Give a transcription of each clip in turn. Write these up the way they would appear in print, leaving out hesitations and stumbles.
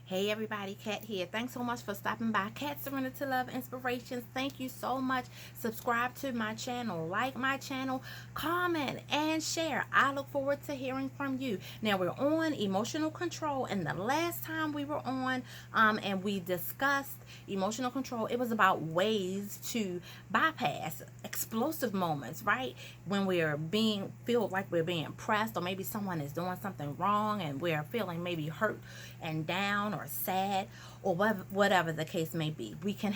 Hey everybody, Kat here. Thanks so much for stopping by. Kat Surrender to Love Inspirations. Thank you so much. Subscribe to my channel, like my channel, comment, and share. I look forward to hearing from you. Now we're on emotional control, and the last time we were on, and we discussed emotional control, it was about ways to bypass explosive moments, right? When we're being feel like we're being pressed, or maybe someone is doing something wrong, and we're feeling maybe hurt and down or sad or whatever the case may be. We can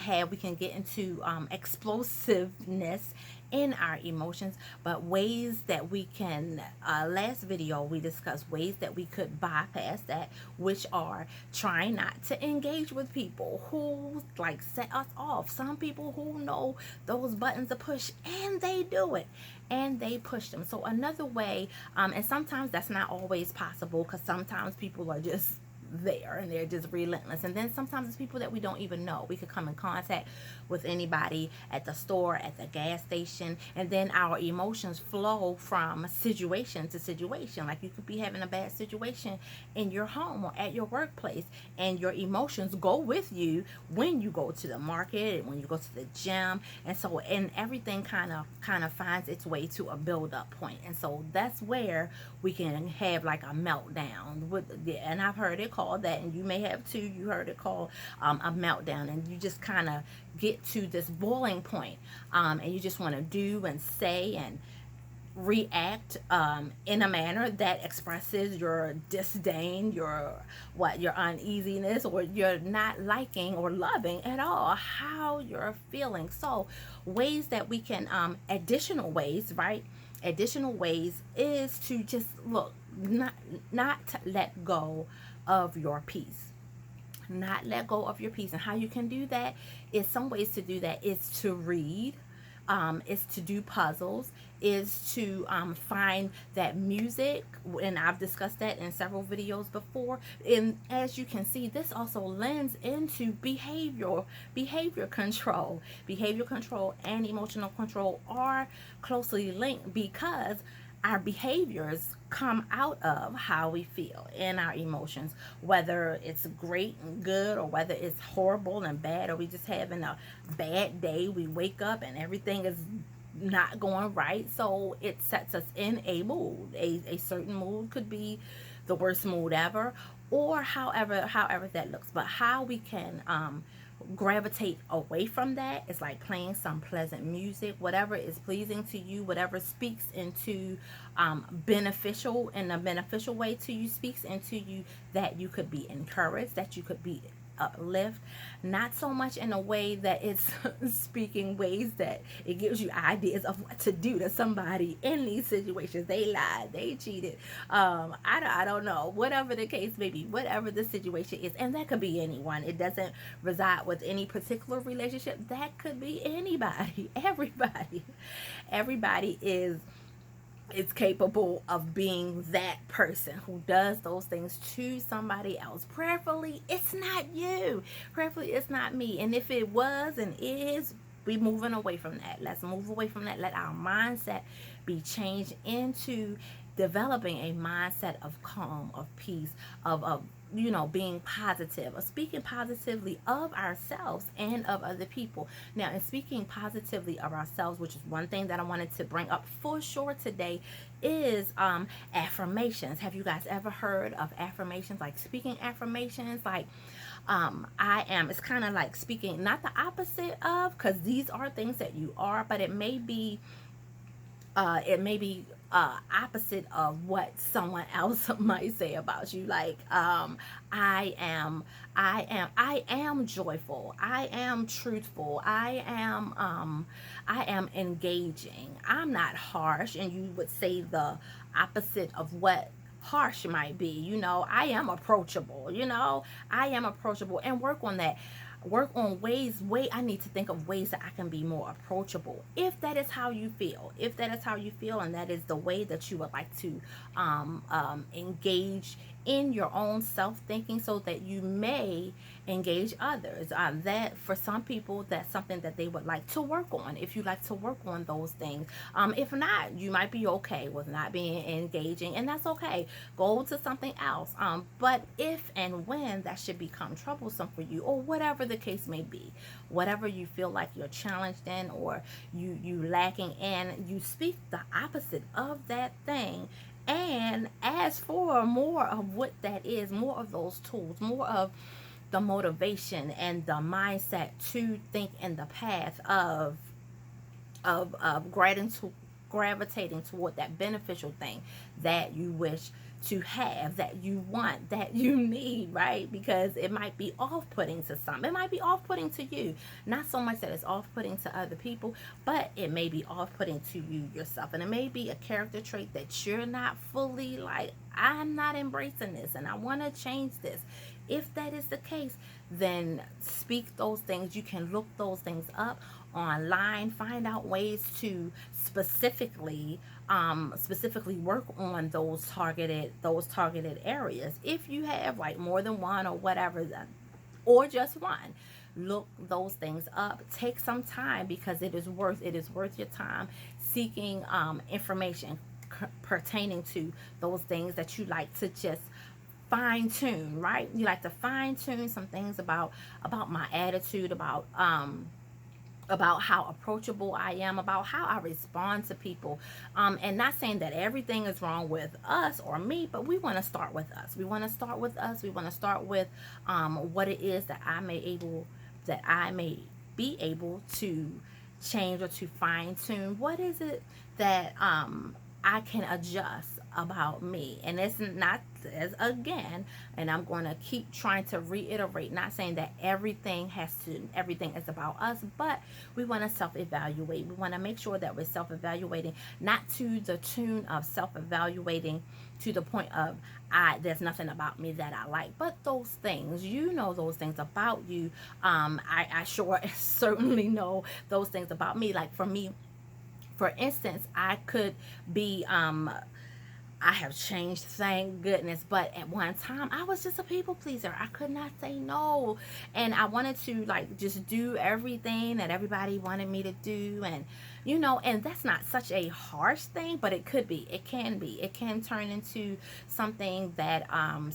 get into explosiveness in our emotions, but ways that we can, last video we discussed ways that we could bypass that, which are trying not to engage with people who like set us off. Some people who know those buttons to push, and they do it, and they push them. So another way, and sometimes that's not always possible, because sometimes people are just there and they're just relentless, and then sometimes it's people that we don't even know. We could come in contact with anybody at the store, at the gas station, and then our emotions flow from situation to situation. Like, you could be having a bad situation in your home or at your workplace, and your emotions go with you when you go to the market, when you go to the gym, and everything kind of finds its way to a build up point. And so that's where we can have like a meltdown and I've heard it called that, and you may have too. You heard it called a meltdown, and you just kind of get to this boiling point, and you just want to do and say and react in a manner that expresses your disdain, your uneasiness, or you're not liking or loving at all how you're feeling. So ways that we can, additional ways, right? Additional ways is to just look, not to let go of your peace. Not let go of your peace. And how you can do that is, some ways to do that is to read, is to do puzzles, is to find that music, and I've discussed that in several videos before. And as you can see, this also lends into behavior control. Behavior control and emotional control are closely linked, because our behaviors come out of how we feel and our emotions, whether it's great and good, or whether it's horrible and bad, or we just having a bad day. We wake up and everything is not going right, so it sets us in a mood. A certain mood could be the worst mood ever, or however that looks. But how we can gravitate away from that is like playing some pleasant music, whatever is pleasing to you, whatever speaks into beneficial, in a beneficial way to you, speaks into you, that you could be encouraged, that you could be uplift, not so much in a way that it's speaking ways that it gives you ideas of what to do to somebody in these situations. They lied, they cheated, I don't know, whatever the case may be, whatever the situation is. And that could be anyone. It doesn't reside with any particular relationship. That could be anybody. Everybody is capable of being that person who does those things to somebody else. Prayerfully, it's not you. Prayerfully, it's not me. And if it was and is, we moving away from that. Let's move away from that. Let our mindset be changed into developing a mindset of calm, of peace, of being positive, of speaking positively of ourselves and of other people. Now, in speaking positively of ourselves, which is one thing that I wanted to bring up for sure today, is affirmations. Have you guys ever heard of affirmations? Like speaking affirmations, like I am. It's kind of like speaking, not the opposite of, because these are things that you are, but it may be opposite of what someone else might say about you. Like, I am joyful, I am truthful, I am engaging, I'm not harsh. And you would say the opposite of what harsh might be. I am approachable. I am approachable, and work on that. Work on I need to think of ways that I can be more approachable. If that is how you feel, and that is the way that you would like to engage in your own self-thinking so that you may engage others. That for some people, that's something that they would like to work on. If you like to work on those things, if not, you might be okay with not being engaging, and that's okay. Go to something else. But if and when that should become troublesome for you, or whatever the case may be, whatever you feel like you're challenged in, or you lacking in, you speak the opposite of that thing, and ask for more of what that is, more of those tools, more of the motivation and the mindset to think in the path of gravitating toward that beneficial thing that you wish to have, that you want, that you need, right? Because it might be off-putting to some. It might be off-putting to you. Not so much that it's off-putting to other people, but it may be off-putting to you yourself. And it may be a character trait that you're not fully like, I'm not embracing this and I want to change this. If that is the case, then speak those things. You can look those things up online, find out ways to specifically work on those targeted areas. If you have like more than one or whatever, or just one, look those things up. Take some time, because it is worth your time seeking information pertaining to those things that you like to just fine tune, right? You like to fine tune some things about my attitude, about how approachable I am, about how I respond to people. And not saying that everything is wrong with us or me, but we want to start with us. We want to start with us. We want to start with what it is that I may be able to change or to fine tune. What is it that I can adjust about me? And it's not, as again, and I'm going to keep trying to reiterate, not saying that everything is about us, but we want to self-evaluate. We want to make sure that we're self-evaluating, not to the tune of self-evaluating to the point of there's nothing about me that I like, but those things, those things about you. I sure certainly know those things about me. Like for me, for instance, I could be I have changed, thank goodness, but at one time I was just a people pleaser. I could not say no, and I wanted to like just do everything that everybody wanted me to do. And and that's not such a harsh thing, but it could be, it can turn into something that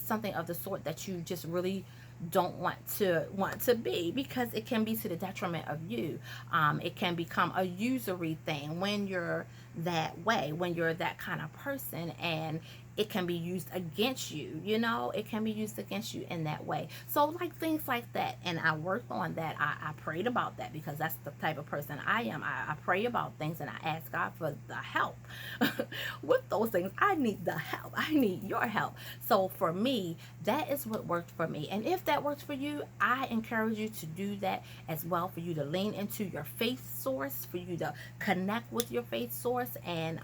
something of the sort that you just really don't want to be, because it can be to the detriment of you. It can become a usury thing when you're that way, when you're that kind of person, and it can be used against you. It can be used against you in that way. So like things like that, and I worked on that. I prayed about that, because that's the type of person I am. I pray about things and I ask God for the help with those things. I need the help. I need your help. So for me, that is what worked for me. And if that works for you, I encourage you to do that as well, for you to lean into your faith source, for you to connect with your faith source, and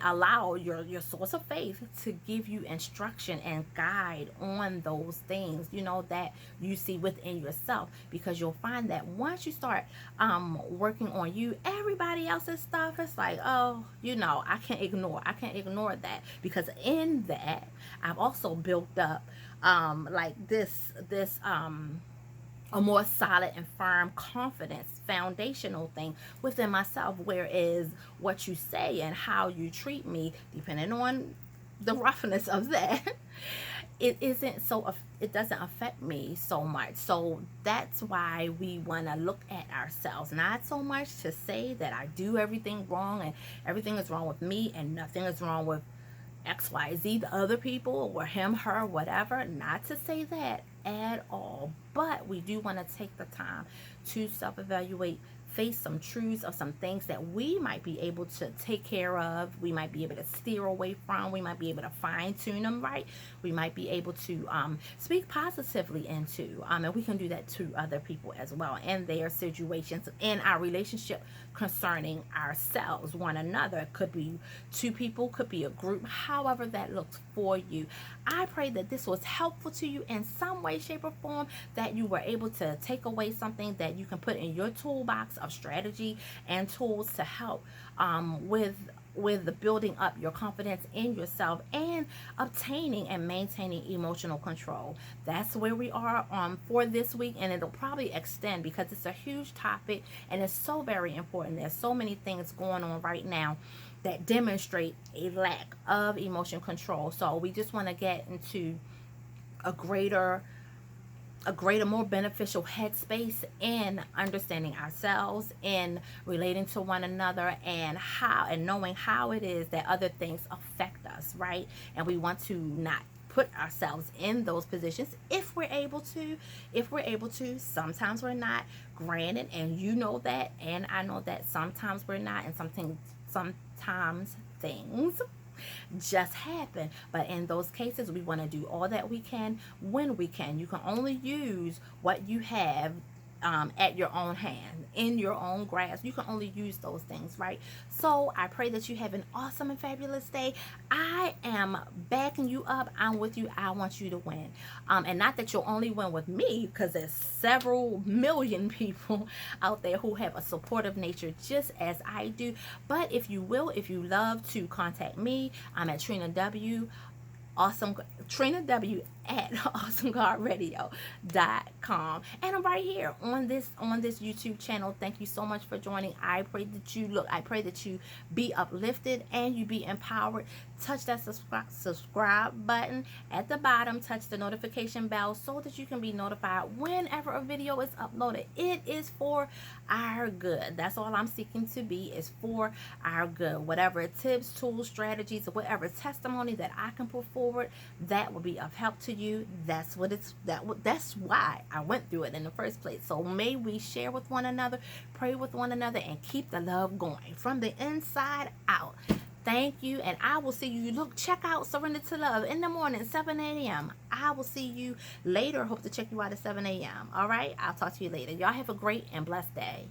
allow your source of faith to give you instruction and guide on those things that you see within yourself. Because you'll find that once you start working on you, everybody else's stuff, it's like, oh, I can't ignore that, because in that I've also built up like this a more solid and firm confidence foundational thing within myself. Whereas what you say and how you treat me, depending on the roughness of that, it doesn't affect me so much. So that's why we want to look at ourselves, not so much to say that I do everything wrong and everything is wrong with me and nothing is wrong with XYZ, the other people, or him, her, whatever. Not to say that at all, but we do want to take the time to self-evaluate, face some truths of some things that we might be able to take care of, we might be able to steer away from, we might be able to fine-tune them right, we might be able to speak positively into, and we can do that to other people as well in their situations, in our relationship concerning ourselves, one another. It could be two people, could be a group, however that looks for you. I pray that this was helpful to you in some way, shape, or form, that you were able to take away something that you can put in your toolbox of strategy and tools to help with with the building up your confidence in yourself and obtaining and maintaining emotional control. That's where we are for this week, and it'll probably extend because it's a huge topic and it's so very important. There's so many things going on right now that demonstrate a lack of emotion control. So we just want to get into a greater, more beneficial headspace in understanding ourselves, in relating to one another, and knowing how it is that other things affect us, right? And we want to not put ourselves in those positions if we're able to. Sometimes we're not, granted, and you know that, and I know that sometimes we're not, and sometimes things just happen. But in those cases, we want to do all that we can when we can. You can only use what you have at your own hand, in your own grasp. You can only use those things, right? So I pray that you have an awesome and fabulous day. I am backing you up. I'm with you. I want you to win. And not that you'll only win with me, because there's several million people out there who have a supportive nature just as I do. But if you love to contact me, I'm at Trina W at awesomegodradio.com, and I'm right here on this YouTube channel. Thank you so much for joining. I pray that you be uplifted and you be empowered. Touch that subscribe button at the bottom. Touch the notification bell so that you can be notified whenever a video is uploaded. It is for our good. That's all I'm seeking to be, is for our good. Whatever tips, tools, strategies, or whatever testimony that I can put forward that will be of help to you. That's why I went through it in the first place. So may we share with one another, pray with one another, and keep the love going from the inside out. Thank you, and I will see you. Check out Surrender to Love in the morning, 7 a.m. I will see you later. Hope to check you out at 7 a.m. All right? I'll talk to you later. Y'all have a great and blessed day.